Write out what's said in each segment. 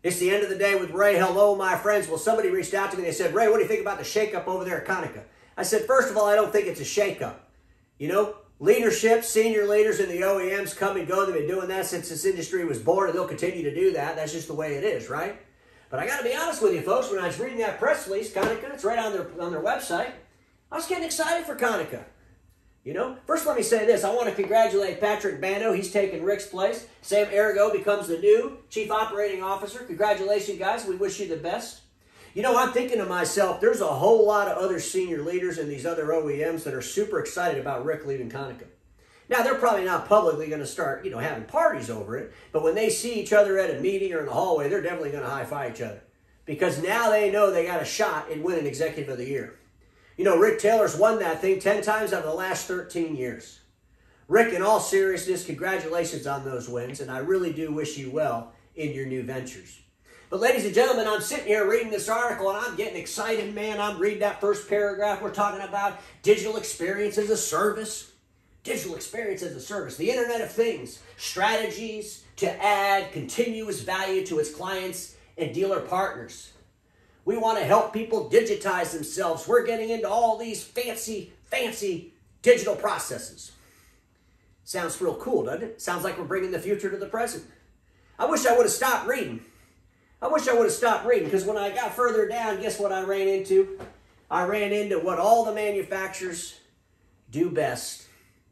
It's the end of the day with Ray. Hello, my friends. Well, somebody reached out to me and they said, Ray, what do you think about the shakeup over there at Konica? I said, first of all, I don't think it's a shakeup. You know, leadership, senior leaders in the OEMs come and go. They've been doing that since this industry was born, and they'll continue to do that. That's just the way it is, right? But I got to be honest with you, folks. When I was reading that press release, Konica, it's right on their website, I was getting excited for Konica. You know, first let me say this. I want to congratulate Patrick Bando. He's taken Rick's place. Sam Arago becomes the new Chief Operating Officer. Congratulations, guys. We wish you the best. You know, I'm thinking to myself, there's a whole lot of other senior leaders in these other OEMs that are super excited about Rick leaving Konica. Now, they're probably not publicly going to start, you know, having parties over it, but when they see each other at a meeting or in the hallway, they're definitely going to high-five each other because now they know they got a shot in winning Executive of the Year. You know, Rick Taylor's won that thing 10 times out of the last 13 years. Rick, in all seriousness, congratulations on those wins, and I really do wish you well in your new ventures. But ladies and gentlemen, I'm sitting here reading this article, and I'm getting excited, man. I'm reading that first paragraph. We're talking about digital experience as a service. Digital experience as a service. The Internet of Things. Strategies to add continuous value to its clients and dealer partners. We want to help people digitize themselves. We're getting into all these fancy digital processes. Sounds real cool, doesn't it? Sounds like we're bringing the future to the present. I wish I would have stopped reading. Because when I got further down, guess what I ran into? I ran into what all the manufacturers do best,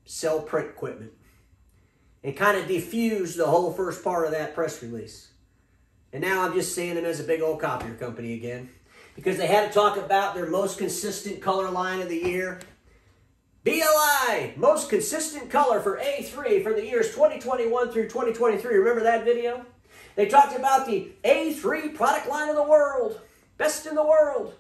sell print equipment. And kind of diffused the whole first part of that press release. And now I'm just seeing them as a big old copier company again. Because they had to talk about their most consistent color line of the year. BLI, most consistent color for A3 for the years 2021 through 2023. Remember that video? They talked about the A3 product line of the world. Best in the world.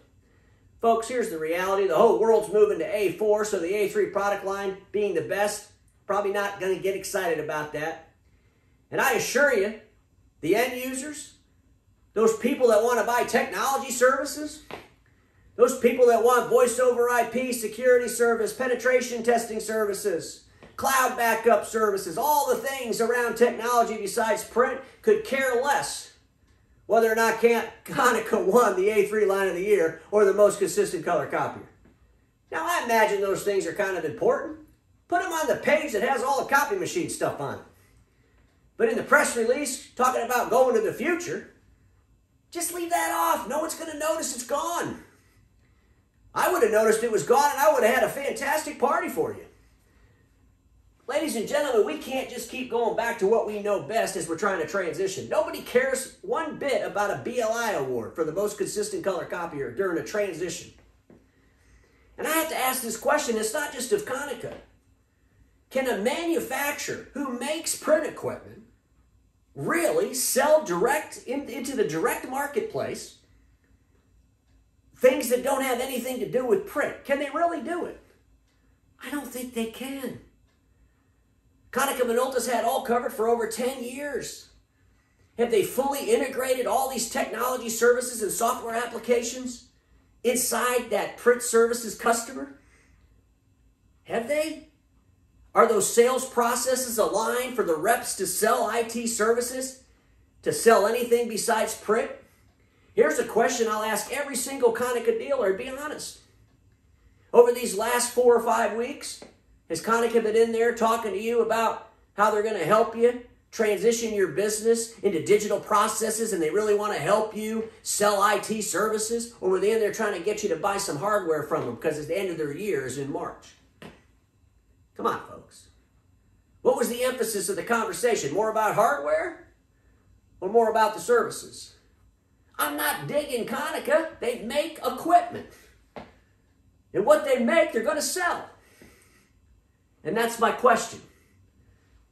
Folks, here's the reality. The whole world's moving to A4, so the A3 product line being the best, probably not going to get excited about that. And I assure you, the end users, those people that want to buy technology services, those people that want voice over IP, security service, penetration testing services, cloud backup services, all the things around technology besides print could care less whether or not Konica won the A3 line of the year or the most consistent color copier. Now, I imagine those things are kind of important. Put them on the page that has all the copy machine stuff on it. But in the press release, talking about going to the future, just leave that off. No one's going to notice it's gone. I would have noticed it was gone, and I would have had a fantastic party for you. Ladies and gentlemen, we can't just keep going back to what we know best as we're trying to transition. Nobody cares one bit about a BLI award for the most consistent color copier during a transition. And I have to ask this question. It's not just of Konica. Can a manufacturer who makes print equipment really sell direct into the direct marketplace things that don't have anything to do with print? Can they really do it? I don't think they can. Konica Minolta's had all covered for over 10 years. Have they fully integrated all these technology services and software applications inside that print services customer? Have they? Are those sales processes aligned for the reps to sell IT services, to sell anything besides print? Here's a question I'll ask every single Konica dealer, and be honest. Over these last 4 or 5 weeks, has Konica been in there talking to you about how they're going to help you transition your business into digital processes and they really want to help you sell IT services? Or were they in there trying to get you to buy some hardware from them because it's the end of their year is in March? Come on, folks. What was the emphasis of the conversation? More about hardware or more about the services? I'm not digging Konica. They make equipment. And what they make, they're going to sell. And that's my question.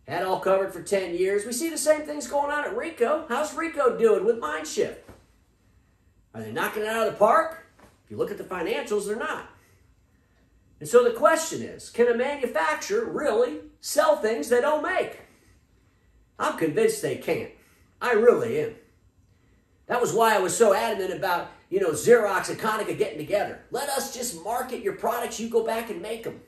Had all covered for 10 years. We see the same things going on at Ricoh. How's Ricoh doing with Mindshift? Are they knocking it out of the park? If you look at the financials, they're not. And so the question is, can a manufacturer really sell things they don't make? I'm convinced they can't. I really am. That was why I was so adamant about, Xerox and Konica getting together. Let us just market your products. You go back and make them.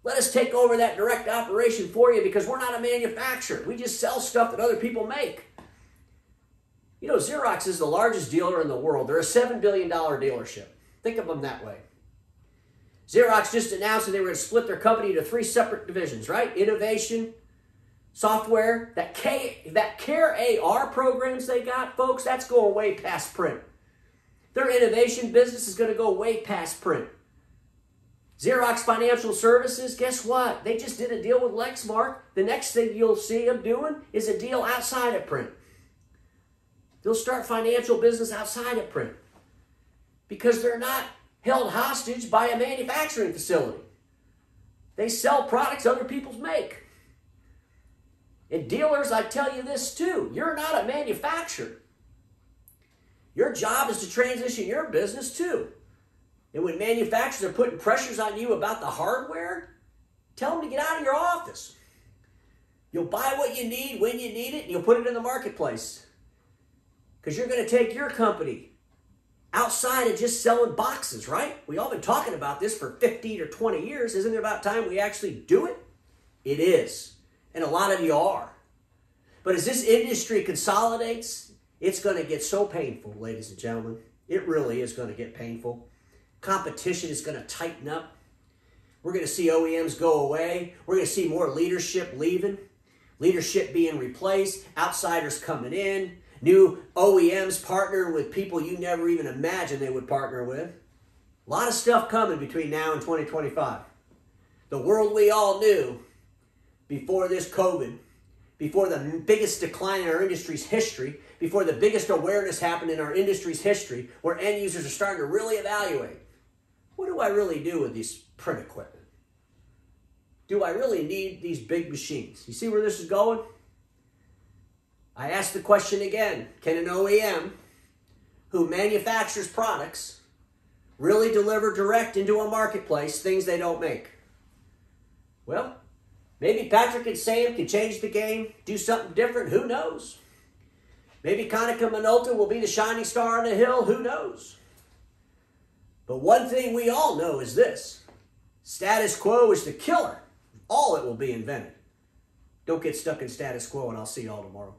Let us take over that direct operation for you because we're not a manufacturer. We just sell stuff that other people make. know, Xerox is the largest dealer in the world. They're a $7 billion dealership. Think of them that way. Xerox just announced that they were going to split their company into 3 separate divisions, right? Innovation, software, that Care AR programs they got, folks, that's going way past print. Their innovation business is going to go way past print. Xerox Financial Services, guess what? They just did a deal with Lexmark. The next thing you'll see them doing is a deal outside of print. They'll start financial business outside of print because they're not held hostage by a manufacturing facility. They sell products other people make. And dealers, I tell you this too, you're not a manufacturer. Your job is to transition your business too. And when manufacturers are putting pressures on you about the hardware, tell them to get out of your office. You'll buy what you need when you need it, and you'll put it in the marketplace. Because you're going to take your company outside of just selling boxes, right? We've all been talking about this for 15 or 20 years. Isn't it about time we actually do it? It is. And a lot of you are. But as this industry consolidates, it's going to get so painful, ladies and gentlemen. It really is going to get painful. Competition is going to tighten up. We're going to see OEMs go away. We're going to see more leadership leaving. Leadership being replaced. Outsiders coming in. New OEMs partnering with people you never even imagined they would partner with. A lot of stuff coming between now and 2025. The world we all knew before this COVID, before the biggest decline in our industry's history, before the biggest awareness happened in our industry's history, where end users are starting to really evaluate, what do I really do with this print equipment? Do I really need these big machines? You see where this is going? I ask the question again, can an OEM who manufactures products really deliver direct into a marketplace things they don't make? Well, maybe Patrick and Sam can change the game, do something different, who knows? Maybe Konica Minolta will be the shining star on the hill, who knows? But one thing we all know is this: status quo is the killer. All that will be invented. Don't get stuck in status quo, and I'll see you all tomorrow.